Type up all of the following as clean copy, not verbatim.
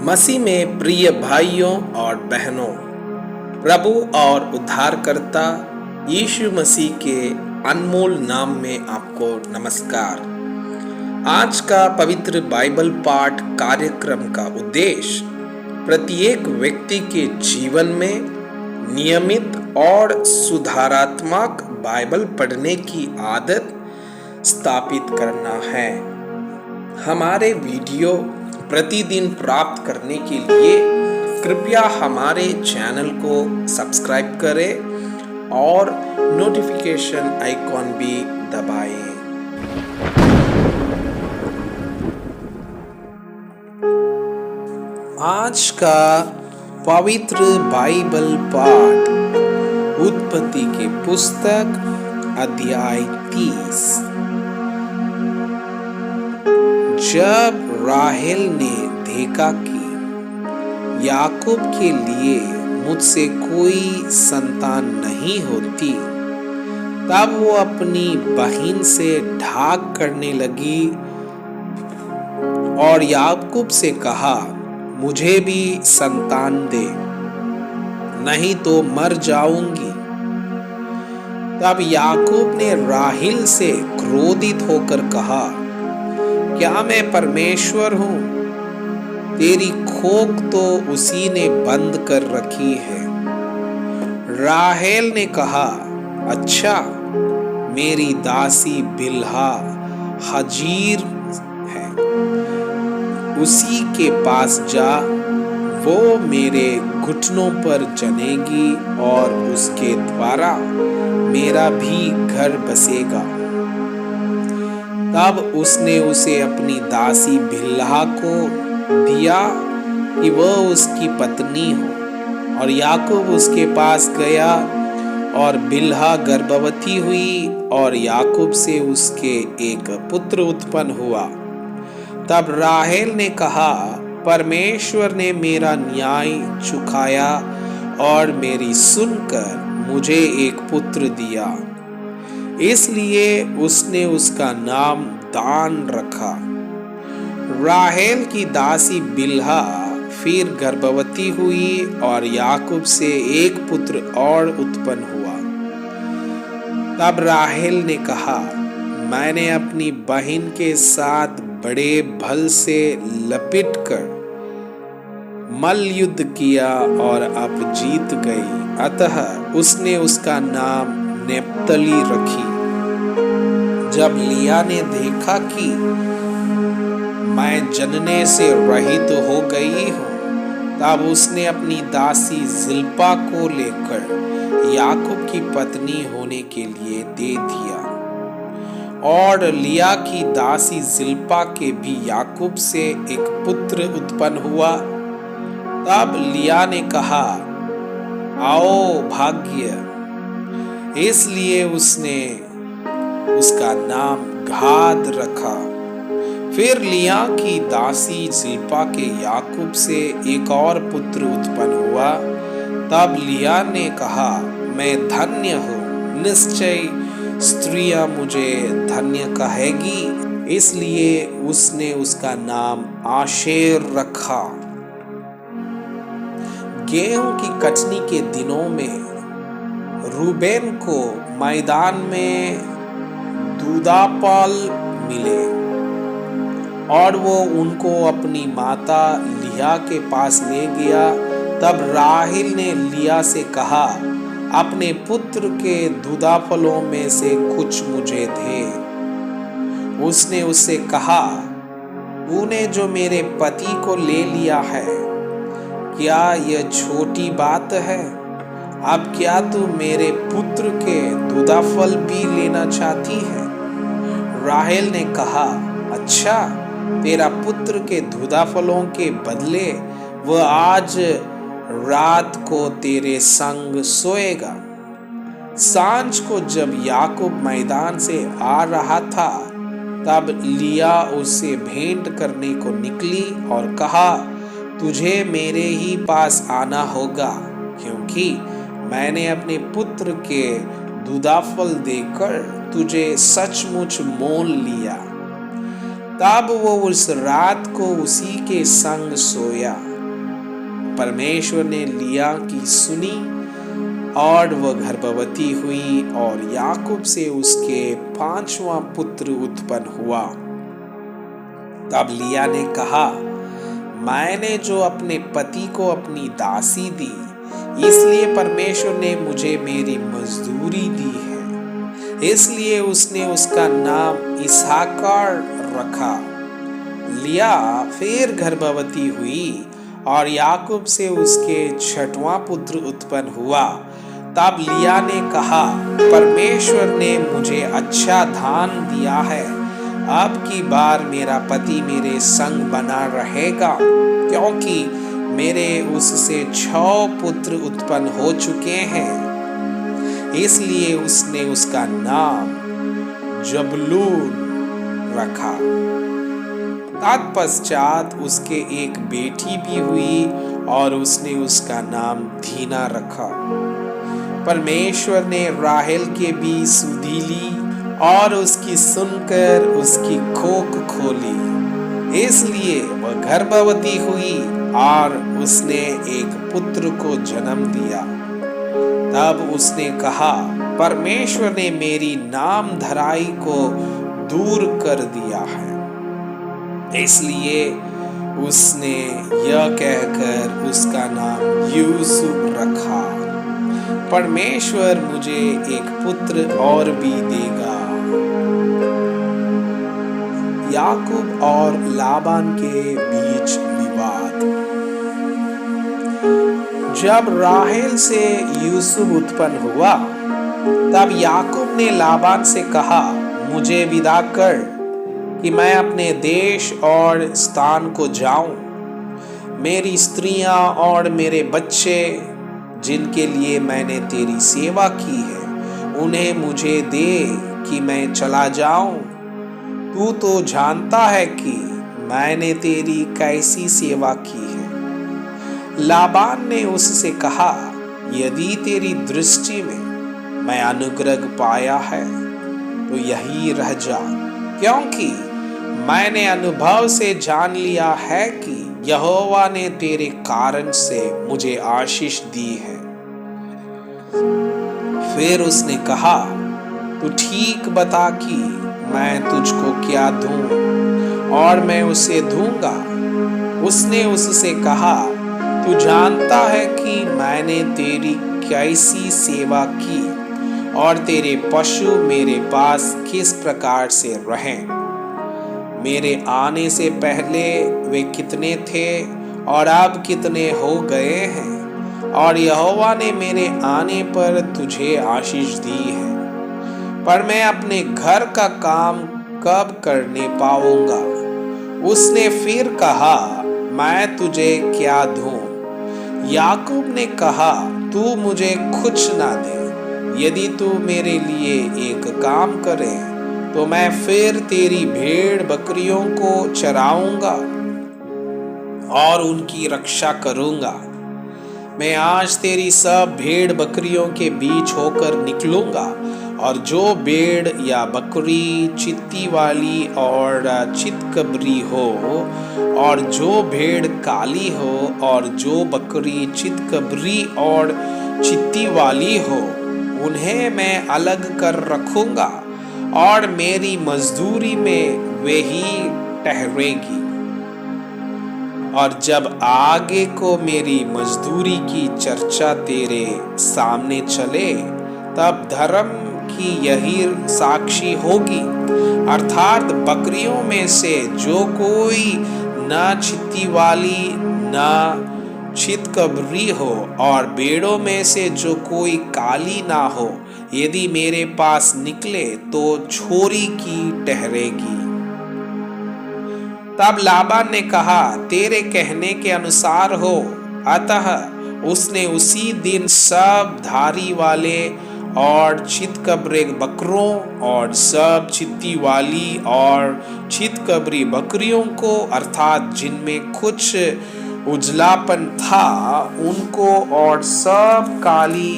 मसीह में प्रिय भाइयों और बहनों, प्रभु और उद्धारकर्ता यीशु मसीह के अनमोल नाम में आपको नमस्कार। आज का पवित्र बाइबल पाठ कार्यक्रम का उद्देश्य प्रत्येक व्यक्ति के जीवन में नियमित और सुधारात्मक बाइबल पढ़ने की आदत स्थापित करना है। हमारे वीडियो प्रतिदिन प्राप्त करने के लिए कृपया हमारे चैनल को सब्सक्राइब करें और नोटिफिकेशन आइकॉन भी दबाएं। आज का पवित्र बाइबल पाठ उत्पत्ति की पुस्तक अध्याय 30। जब राहेल ने देखा कि याकूब के लिए मुझसे कोई संतान नहीं होती, तब वो अपनी बहन से ढाक करने लगी और याकूब से कहा, मुझे भी संतान दे, नहीं तो मर जाऊंगी। तब याकूब ने राहेल से क्रोधित होकर कहा, क्या मैं परमेश्वर हूं? तेरी खोक तो उसी ने बंद कर रखी है। राहेल ने कहा, अच्छा, मेरी दासी बिल्हा हाजिर है, उसी के पास जा, वो मेरे घुटनों पर जनेगी और उसके द्वारा मेरा भी घर बसेगा। तब उसने उसे अपनी दासी बिल्हा को दिया कि वह उसकी पत्नी हो, और याकूब उसके पास गया और बिल्हा गर्भवती हुई और याकूब से उसके एक पुत्र उत्पन्न हुआ। तब राहेल ने कहा, परमेश्वर ने मेरा न्याय चुकाया और मेरी सुनकर मुझे एक पुत्र दिया। इसलिए उसने उसका नाम दान रखा। राहेल की दासी बिल्हा फिर गर्भवती हुई और याकूब से एक पुत्र और उत्पन्न हुआ। तब राहेल ने कहा, मैंने अपनी बहन के साथ बड़े बल से लपटकर मल्ल युद्ध किया और अब जीत गई। अतः उसने उसका नाम नप्ताली रखी। जब लिया ने देखा कि मैं जनने से रहित हो गई हूँ, तब उसने अपनी दासी जिल्पा को लेकर याकूब की पत्नी होने के लिए दे दिया। और लिया की दासी जिल्पा के भी याकूब से एक पुत्र उत्पन्न हुआ। तब लिया ने कहा, आओ भाग्य, इसलिए उसने उसका नाम गाद रखा। फिर लिया की दासी जिल्पा के याकूब से एक और पुत्र उत्पन्न हुआ। तब लिया ने कहा, मैं धन्य हूँ, निश्चय स्त्रियां मुझे धन्य कहेगी। इसलिए उसने उसका नाम आशेर रखा। गेहूं की कटनी के दिनों में रूबेन को मैदान में दूदापाल मिले और वो उनको अपनी माता लिया के पास ले गया। तब राहेल ने लिया से कहा, अपने पुत्र के दूदाफलों में से कुछ मुझे दे। उसने उससे कहा, तूने जो मेरे पति को ले लिया है, क्या यह छोटी बात है? अब क्या तू मेरे पुत्र के दूदाफल भी लेना चाहती है? राहेल ने कहा, अच्छा, तेरा पुत्र के दूदाफलों के बदले वह आज रात को तेरे संग सोएगा। सांझ को जब याकूब मैदान से आ रहा था, तब लिया उससे भेंट करने को निकली और कहा, तुझे मेरे ही पास आना होगा, क्योंकि मैंने अपने पुत्र के दूदाफल देकर तुझे सचमुच मोल लिया। तब वो उस रात को उसी के संग सोया। परमेश्वर ने लिया की सुनी और वह गर्भवती हुई और याकूब से उसके 5वां पुत्र उत्पन्न हुआ। तब लिया ने कहा, मैंने जो अपने पति को अपनी दासी दी, इसलिए परमेश्वर ने मुझे मेरी मजदूरी दी है। इसलिए उसने उसका नाम इसहाकार रखा। लिया फिर गर्भवती हुई और याकूब से उसके 6वां पुत्र उत्पन्न हुआ। तब लिया ने कहा, परमेश्वर ने मुझे अच्छा धान दिया है। अब की बार मेरा पति मेरे संग बना रहेगा, क्योंकि मेरे उससे 6 पुत्र उत्पन्न हो चुके हैं। इसलिए उसने उसका नाम जबूलून रखा। तत्पश्चात उसके एक बेटी भी हुई और उसने उसका नाम दीना रखा। परमेश्वर ने राहेल के भी सुधि ली और उसकी सुनकर उसकी कोख खोली। इसलिए वह गर्भवती हुई और उसने एक पुत्र को जन्म दिया। तब उसने कहा, परमेश्वर ने मेरी नामधराई को दूर कर दिया है। इसलिए उसने यह कहकर उसका नाम यूसुफ रखा, परमेश्वर मुझे एक पुत्र और भी देगा। याकूब और लाबान के बीच विवाद। जब राहेल से यूसुफ उत्पन्न हुआ, तब याकूब ने लाबान से कहा, मुझे विदा कर कि मैं अपने देश और स्थान को जाऊं। मेरी स्त्रियां और मेरे बच्चे जिनके लिए मैंने तेरी सेवा की है, उन्हें मुझे दे कि मैं चला जाऊं। तू तो जानता है कि मैंने तेरी कैसी सेवा की है। लाबान ने उससे कहा, यदि तेरी दृष्टि में मैं अनुग्रह पाया है तो यही रह जा, क्योंकि मैंने अनुभव से जान लिया है कि यहोवा ने तेरे कारण से मुझे आशीष दी है। फिर उसने कहा, तू ठीक बता कि मैं तुझको क्या दूं और मैं उसे दूंगा। उसने उससे कहा, तू जानता है कि मैंने तेरी कैसी सेवा की और तेरे पशु मेरे पास किस प्रकार से रहें। मेरे आने से पहले वे कितने थे और अब कितने हो गए हैं, और यहोवा ने मेरे आने पर तुझे आशीष दी है। पर मैं अपने घर का काम कब करने पाऊंगा? उसने फिर कहा, मैं तुझे क्या दूं? याकूब ने कहा, तू मुझे कुछ ना दे। यदि तू मेरे लिए एक काम करे तो मैं फिर तेरी भेड़ बकरियों को चराऊंगा और उनकी रक्षा करूंगा। मैं आज तेरी सब भेड़ बकरियों के बीच होकर निकलूंगा, और जो भेड़ या बकरी चित्ती वाली और चितकबरी हो, और जो भेड़ काली हो, और जो बकरी चितकबरी और चित्ती वाली हो, उन्हें मैं अलग कर रखूंगा और मेरी मजदूरी में वे ही ठहरेगी। और जब आगे को मेरी मजदूरी की चर्चा तेरे सामने चले, तब धर्म की यही साक्षी होगी, अर्थात बकरियों में से जो कोई न चित्ती वाली न चितकबरी हो, और भेड़ों में से जो कोई काली ना हो, यदि मेरे पास निकले तो छोरी की ठहरेगी। तब लाबान ने कहा, तेरे कहने के अनुसार हो। अतः उसने उसी दिन सब धारी वाले और चितकबरे बकरों और सब चित्ती वाली और चितकबरी बकरियों को, अर्थात जिनमें कुछ उजलापन था, उनको और सब काली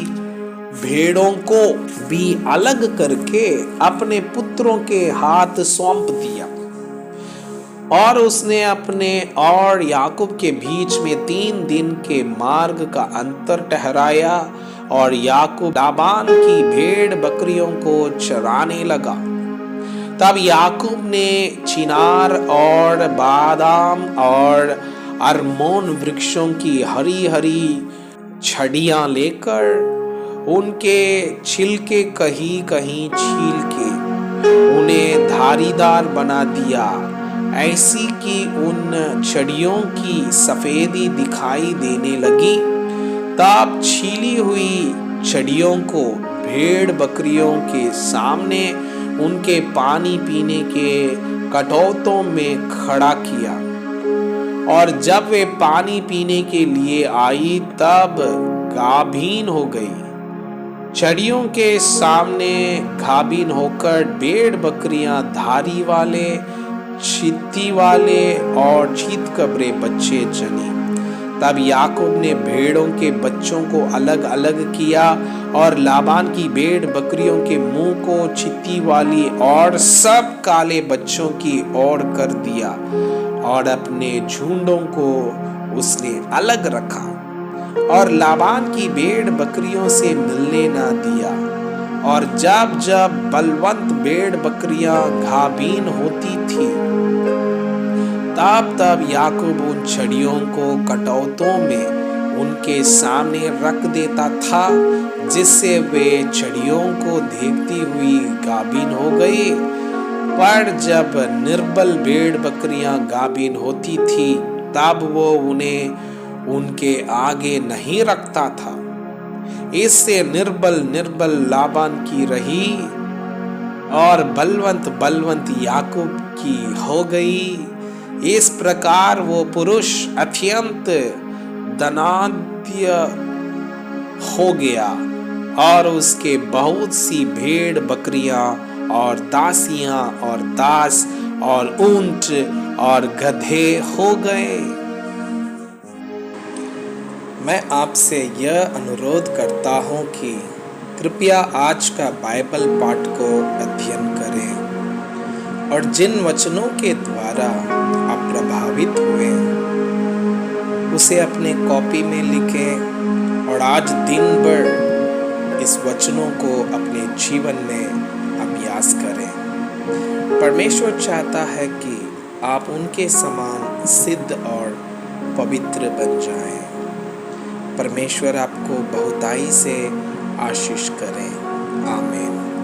भेड़ों को भी अलग करके अपने पुत्रों के हाथ सौंप दिया। और उसने अपने और याकूब के बीच में 3 दिन के मार्ग का अंतर ठहराया और याकूब लाबान की भेड़ बकरियों को चराने लगा। तब याकूब ने चिनार और बादाम और अरमोन वृक्षों की हरी हरी छड़ियां लेकर उनके छिलके कहीं कहीं छील के उन्हें धारीदार बना दिया, ऐसी कि उन छड़ियों की सफेदी दिखाई देने लगी। तब छीली हुई छड़ियों को भेड़ बकरियों के सामने उनके पानी पीने के कटोतों में खड़ा किया, और जब वे पानी पीने के लिए आई तब गाभीन हो गई। छड़ियों के सामने गाभीन होकर भेड़ बकरियां धारी वाले, छित्ती वाले और चीतकबरे बच्चे जनी। तब याकूब ने भेड़ों के बच्चों को अलग अलग किया और लाबान की भेड़ बकरियों के मुंह को छित्ती वाली और सब काले बच्चों की ओर कर दिया, और अपने झुंडों को उसने अलग रखा और लाबान की भेड़ बकरियों से मिलने ना दिया। और जब जब बलवंत भेड़ बकरियां गाभीन होती थी तब तब याकूब उन छड़ियों को कटौतों में उनके सामने रख देता था, जिससे वे छड़ियों को देखती हुई गाभीन हो गई। पर जब निर्बल भेड़ बकरियां गाभीन होती थी तब वो उन्हें उनके आगे नहीं रखता था। इससे निर्बल लाबान की रही और बलवंत याकूब की हो गई। इस प्रकार वो पुरुष अत्यंत धनाढ्य हो गया और उसके बहुत सी भेड़ बकरियां और दासियां और दास और ऊंट और गधे हो गए। मैं आपसे यह अनुरोध करता हूँ कि कृपया आज का बाइबल पाठ को अध्ययन करें और जिन वचनों के द्वारा आप प्रभावित हुए उसे अपने कॉपी में लिखें और आज दिन भर इस वचनों को अपने जीवन में अभ्यास करें। परमेश्वर चाहता है कि आप उनके समान सिद्ध और पवित्र बन जाएं। परमेश्वर आपको बहुताई से आशीष करें। आमीन।